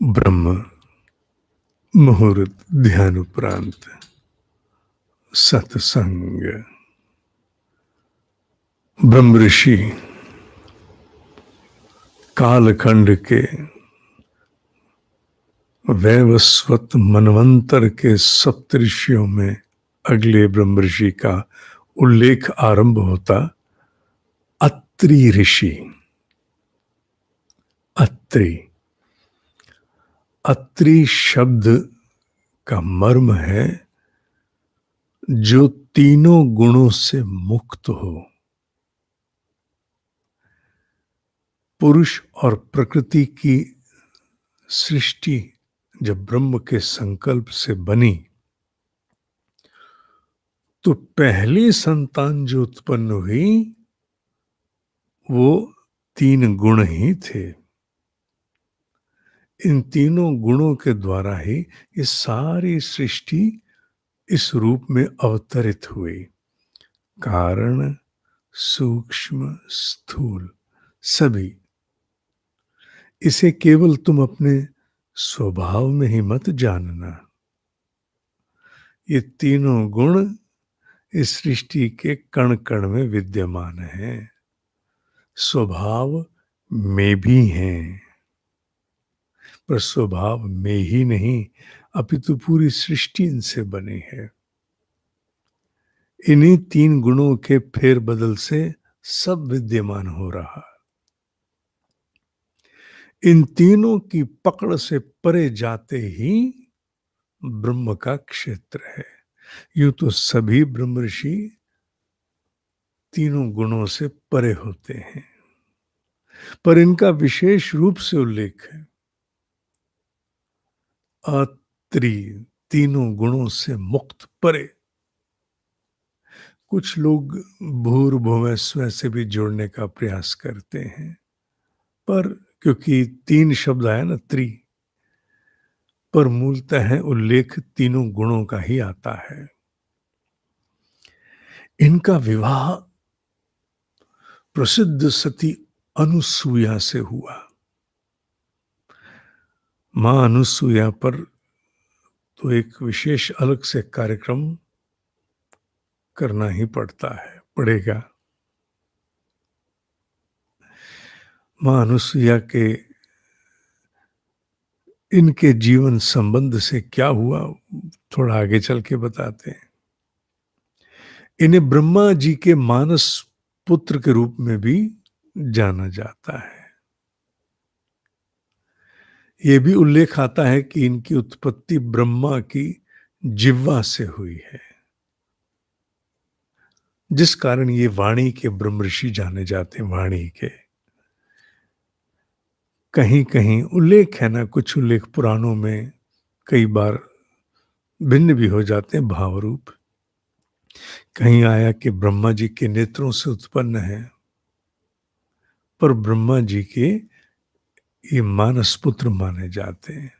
ब्रह्म मुहूर्त ध्यान उपरांत सत्संग। ब्रह्म ऋषि कालखंड के वैवस्वत मनवंतर के सप्तऋषियों में अगले ब्रह्म ऋषि का उल्लेख आरंभ होता अत्रि ऋषि। अत्रि अत्रि शब्द का मर्म है जो तीनों गुणों से मुक्त हो। पुरुष और प्रकृति की सृष्टि जब ब्रह्म के संकल्प से बनी तो पहली संतान जो उत्पन्न हुई वो तीन गुण ही थे। इन तीनों गुणों के द्वारा ही ये सारी सृष्टि इस रूप में अवतरित हुई। कारण, सूक्ष्म, स्थूल सभी। इसे केवल तुम अपने स्वभाव में ही मत जानना। ये तीनों गुण इस सृष्टि के कण कण में विद्यमान हैं, स्वभाव में भी हैं। पर स्वभाव में ही नहीं अपितु पूरी सृष्टि इनसे बनी है। इन्हीं तीन गुणों के फेर बदल से सब विद्यमान हो रहा। इन तीनों की पकड़ से परे जाते ही ब्रह्म का क्षेत्र है। यूं तो सभी ब्रह्म ऋषि तीनों गुणों से परे होते हैं, पर इनका विशेष रूप से उल्लेख है। अत्रि तीनों गुणों से मुक्त परे। कुछ लोग भूर्भुवः स्व से भी जोड़ने का प्रयास करते हैं, पर क्योंकि तीन शब्द आया ना त्रि, पर मूलतः उल्लेख तीनों गुणों का ही आता है। इनका विवाह प्रसिद्ध सती अनुसूया से हुआ। मां अनुसूया पर तो एक विशेष अलग से कार्यक्रम करना ही पड़ेगा। मां अनुसूया के इनके जीवन संबंध से क्या हुआ थोड़ा आगे चल के बताते हैं। इन्हें ब्रह्मा जी के मानस पुत्र के रूप में भी जाना जाता है। यह भी उल्लेख आता है कि इनकी उत्पत्ति ब्रह्मा की जिह्वा से हुई है, जिस कारण ये वाणी के ब्रह्म ऋषि जाने जाते हैं। वाणी के कहीं कहीं उल्लेख है ना, कुछ उल्लेख पुराणों में कई बार भिन्न भी हो जाते हैं भाव रूप। कहीं आया कि ब्रह्मा जी के नेत्रों से उत्पन्न है, पर ब्रह्मा जी के ये मानस पुत्र माने जाते हैं।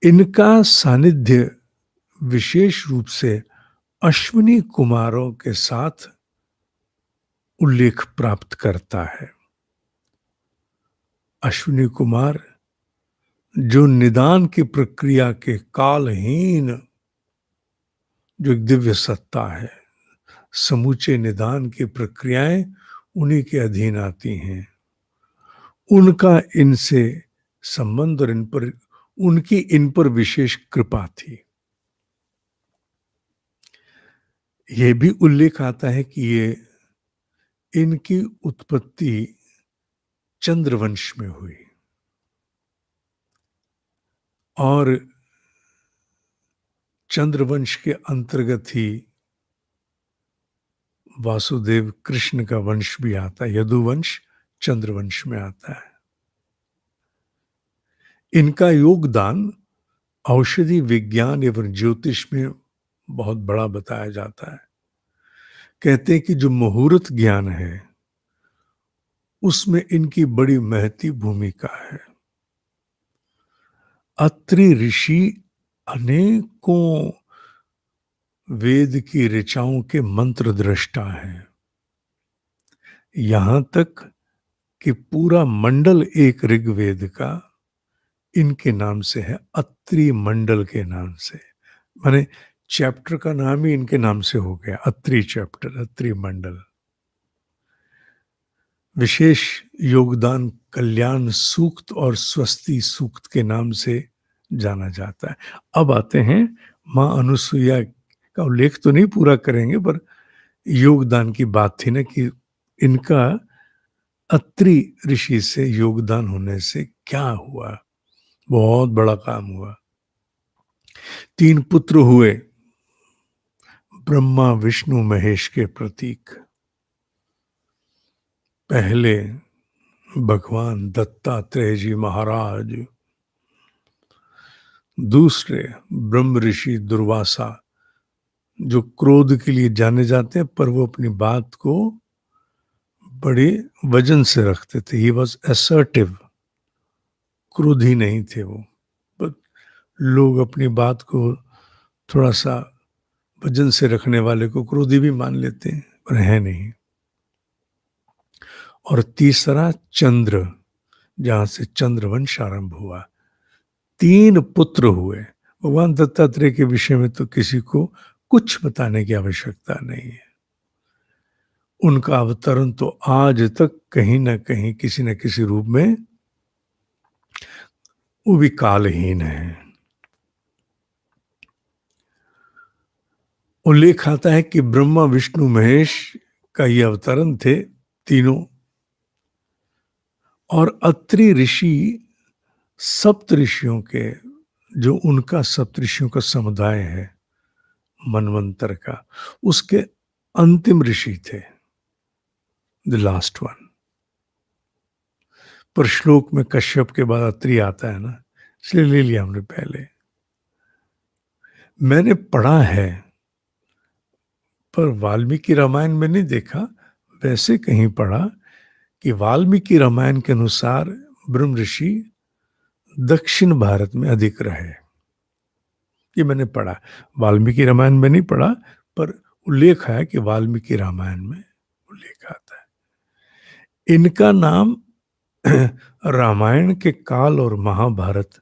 इनका सानिध्य विशेष रूप से अश्विनी कुमारों के साथ उल्लेख प्राप्त करता है। अश्विनी कुमार जो निदान की प्रक्रिया के कालहीन जो एक दिव्य सत्ता है, समूचे निदान की प्रक्रियाएं उन्हीं के अधीन आती हैं। उनका इनसे संबंध और उनकी इन पर विशेष कृपा थी। यह भी उल्लेख आता है कि ये इनकी उत्पत्ति चंद्रवंश में हुई और चंद्रवंश के अंतर्गत ही वासुदेव कृष्ण का वंश भी आता है। यदुवंश चंद्रवंश में आता है। इनका योगदान औषधि विज्ञान एवं ज्योतिष में बहुत बड़ा बताया जाता है। कहते हैं कि जो मुहूर्त ज्ञान है उसमें इनकी बड़ी महती भूमिका है। अत्रि ऋषि अनेकों वेद की ऋचाओं के मंत्र दृष्टा हैं। यहां तक कि पूरा मंडल एक ऋग्वेद का इनके नाम से है, अत्रि मंडल के नाम से। माने चैप्टर का नाम ही इनके नाम से हो गया, अत्रि चैप्टर, अत्रि मंडल। विशेष योगदान कल्याण सूक्त और स्वस्ति सूक्त के नाम से जाना जाता है। अब आते हैं मां अनुसुईया का उल्लेख तो नहीं पूरा करेंगे, पर योगदान की बात थी ना कि इनका अत्रि ऋषि से योगदान होने से क्या हुआ, बहुत बड़ा काम हुआ। 3 पुत्र हुए, ब्रह्मा विष्णु महेश के प्रतीक। पहले भगवान दत्तात्रेय जी महाराज, दूसरे ब्रह्म ऋषि दुर्वासा, जो क्रोध के लिए जाने जाते हैं, पर वो अपनी बात को बड़े वजन से रखते थे। ही वॉज असर्टिव, क्रोधी नहीं थे वो। बट लोग अपनी बात को थोड़ा सा वजन से रखने वाले को क्रोधी भी मान लेते हैं, पर है नहीं। और तीसरा चंद्र, जहां से चंद्रवंश आरंभ हुआ। 3 पुत्र हुए। भगवान दत्तात्रेय के विषय में तो किसी को कुछ बताने की आवश्यकता नहीं है। उनका अवतरण तो आज तक कहीं ना कहीं किसी न किसी रूप में वो भी कालहीन है। उल्लेख आता है कि ब्रह्मा विष्णु महेश का ये अवतरण थे तीनों, और अत्रि ऋषि सप्त ऋषियों के, जो उनका सप्त ऋषियों का समुदाय है मनवंतर का, उसके अंतिम ऋषि थे, द लास्ट वन। पर श्लोक में कश्यप के बाद अत्रि आता है ना, इसलिए ले लिया हमने पहले। मैंने पढ़ा है, पर वाल्मीकि रामायण में नहीं देखा, वैसे कहीं पढ़ा कि वाल्मीकि रामायण के अनुसार ब्रह्म ऋषि दक्षिण भारत में अधिक रहे। ये मैंने पढ़ा, वाल्मीकि रामायण में नहीं पढ़ा, पर उल्लेख है कि वाल्मीकि रामायण में उल्लेख आता है। इनका नाम रामायण के काल और महाभारत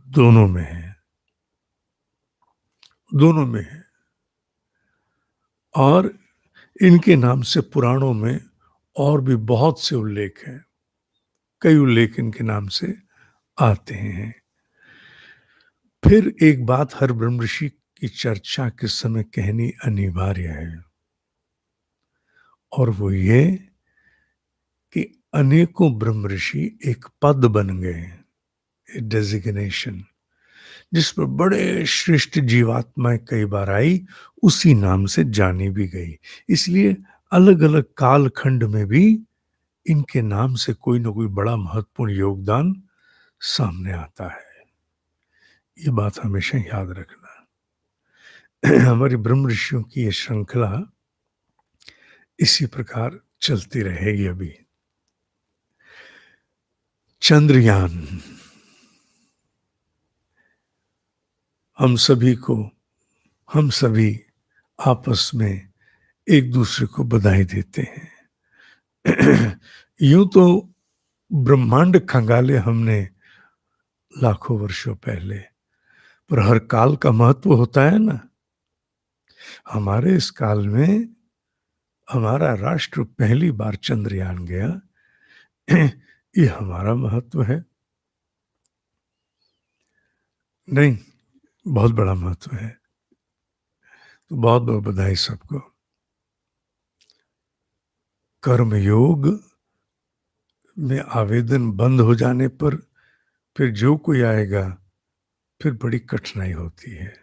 दोनों में है, दोनों में है। और इनके नाम से पुराणों में और भी बहुत से उल्लेख हैं, कई उल्लेख इनके नाम से आते हैं। फिर एक बात हर ब्रह्म ऋषि की चर्चा के समय कहनी अनिवार्य है, और वो ये कि अनेकों ब्रह्म ऋषि एक पद बन गए, डेजिग्नेशन, जिस पर बड़े श्रेष्ठ जीवात्माएं कई बार आई, उसी नाम से जानी भी गई। इसलिए अलग अलग कालखंड में भी इनके नाम से कोई ना कोई बड़ा महत्वपूर्ण योगदान सामने आता है। ये बात हमेशा याद रखना। हमारी ब्रह्म ऋषियों की ये श्रृंखला इसी प्रकार चलती रहेगी। अभी चंद्रयान, हम सभी आपस में एक दूसरे को बधाई देते हैं। यूं तो ब्रह्मांड खंगाले हमने लाखों वर्षों पहले, पर हर काल का महत्व होता है ना। हमारे इस काल में हमारा राष्ट्र पहली बार चंद्रयान गया, ये हमारा महत्व है। नहीं, बहुत बड़ा महत्व है। तो बहुत बहुत बधाई सबको। कर्मयोग में आवेदन बंद हो जाने पर फिर जो कोई आएगा, फिर बड़ी कठिनाई होती है।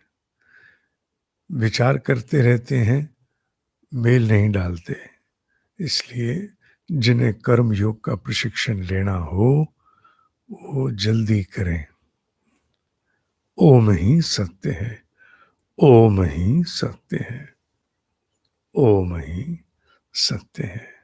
विचार करते रहते हैं, मेल नहीं डालते। इसलिए जिन्हें कर्म योग का प्रशिक्षण लेना हो, वो जल्दी करें। ओम ही सत्य है, ओम ही सत्य है, ओम ही सत्य है।